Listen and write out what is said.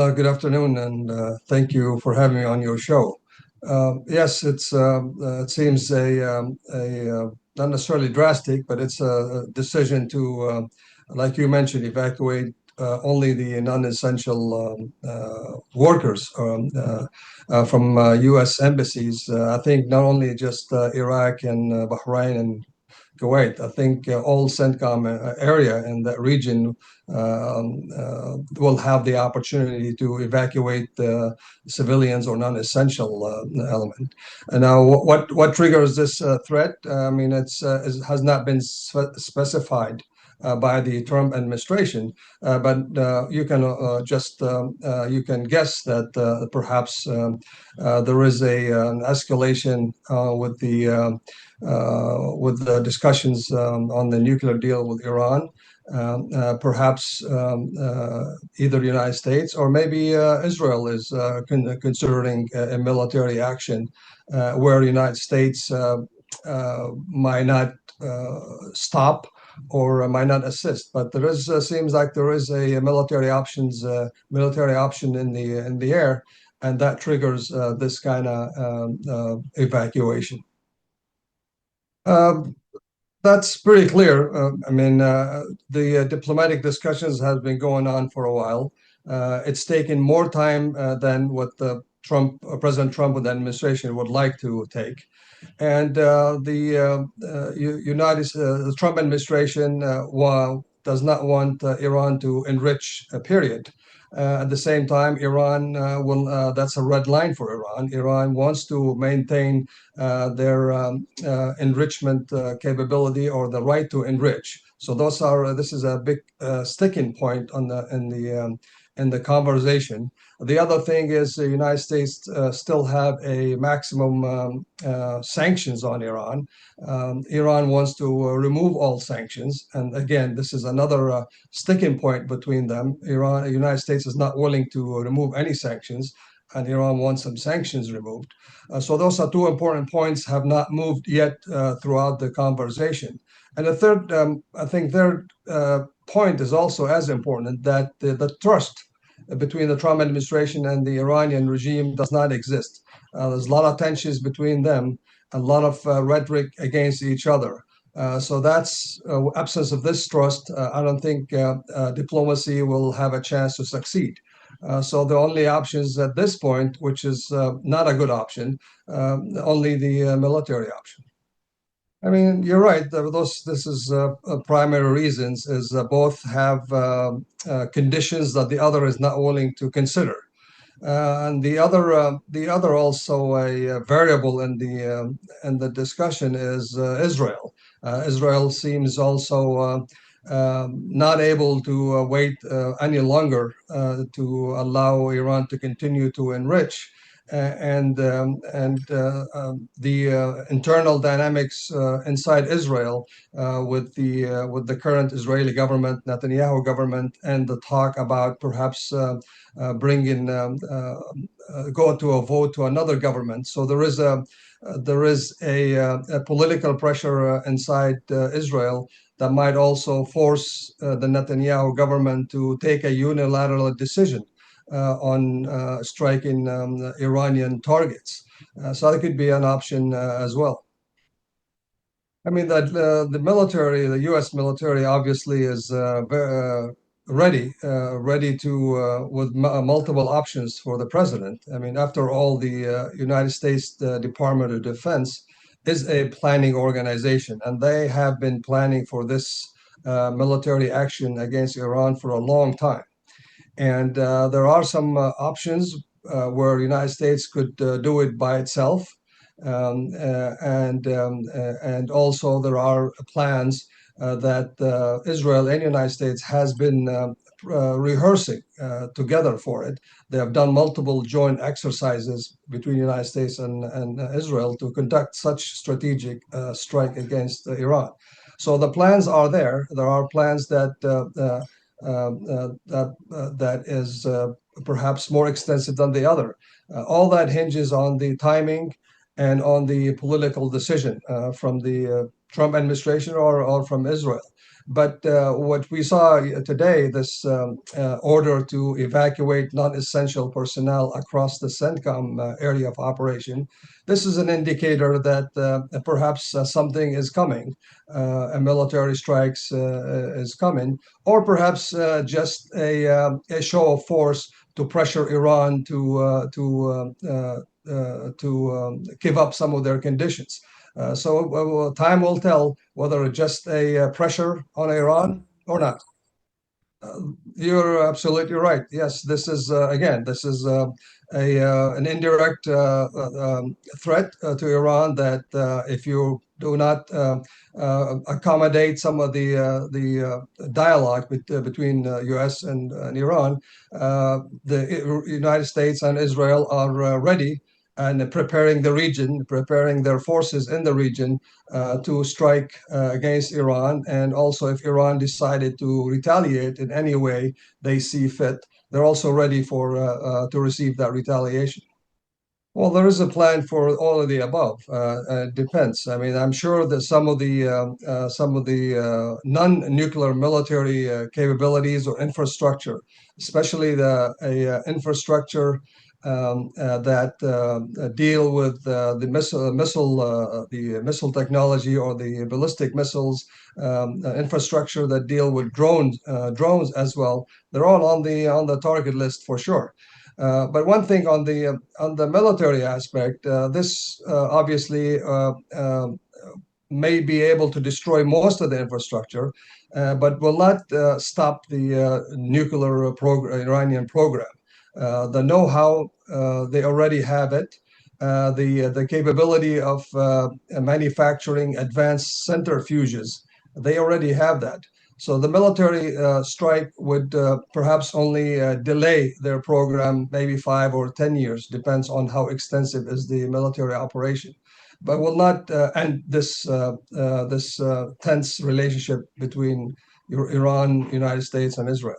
Good afternoon, and thank you for having me on your show. Yes, it seems not necessarily drastic, but it's a decision to, like you mentioned, evacuate only the non-essential workers from U.S. embassies. I think not only just Iraq and Bahrain and Kuwait. I think all CENTCOM area in that region will have the opportunity to evacuate civilians or non-essential element. And now, what triggers this threat? I mean, it has not been specified. By the Trump administration, but you can guess that perhaps there is an escalation with the discussions on the nuclear deal with Iran. Perhaps either the United States or maybe Israel is considering a military action where the United States might not stop or might not assist. But there is seems like there is a military option in the air, and that triggers this kind of evacuation. Um, that's pretty clear. I mean, the diplomatic discussions have been going on for a while. It's taken more time than what President Trump and the administration would like to take. And the Trump administration does not want Iran to enrich, period. At the same time, Iran that's a red line for Iran. Iran wants to maintain their enrichment capability or the right to enrich. So this is a big sticking point in the conversation. The other thing is the United States still have a maximum sanctions on Iran. Iran wants to remove all sanctions, and again, this is another sticking point between them. The United States is not willing to remove any sanctions, and Iran wants some sanctions removed. So those are two important points have not moved yet throughout the conversation. And the third point is also as important, that the trust between the Trump administration and the Iranian regime does not exist. There's a lot of tensions between them, a lot of rhetoric against each other. So that's absence of this trust. I don't think diplomacy will have a chance to succeed. So the only options at this point, which is not a good option, only the military option. I mean, you're right. This is primary reasons is both have conditions that the other is not willing to consider, and the other also a variable in the discussion is Israel. Israel seems also not able to wait any longer to allow Iran to continue to enrich and the internal dynamics inside Israel with the current Israeli government, Netanyahu government, and the talk about perhaps bringing go to a vote to another government. So there is a political pressure inside Israel that might also force the Netanyahu government to take a unilateral decision on striking Iranian targets. So that could be an option as well. I mean that the U.S. military, obviously is ready to with multiple options for the president. I mean, after all, the United States Department of Defense is a planning organization, and they have been planning for this military action against Iran for a long time. And there are some options where the United States could do it by itself. And also there are plans that Israel and the United States has been rehearsing together for it. They have done multiple joint exercises between the United States and Israel to conduct such strategic strike against Iran. So the plans are there. There are plans that is perhaps more extensive than the other. All that hinges on the timing and on the political decision from the Trump administration or from Israel. But what we saw today, this order to evacuate non-essential personnel across the CENTCOM area of operation, this is an indicator that perhaps something is coming, a military strikes is coming, or perhaps just a show of force to pressure Iran to give up some of their conditions. So time will tell whether it's just a pressure on Iran or not. You're absolutely right. Yes, this is again, this is a an indirect threat to Iran that if you do not accommodate some of the dialogue between U.S. and Iran, the United States and Israel are ready and preparing the region, preparing their forces in the region to strike against Iran. And also, if Iran decided to retaliate in any way they see fit, they're also ready for to receive that retaliation. Well, there is a plan for all of the above. It depends. I mean, I'm sure that some of the non-nuclear military capabilities or infrastructure, especially the infrastructure that deal with the missile technology or the ballistic missiles infrastructure that deal with drones as well. They're all on the target list for sure. But one thing on the military aspect, this obviously may be able to destroy most of the infrastructure, but will not stop the Iranian program. The know-how they already have it. The capability of manufacturing advanced centrifuges, they already have that. So the military strike would perhaps only delay their program maybe 5 or 10 years, depends on how extensive is the military operation, but will not end this tense relationship between Iran, United States, and Israel.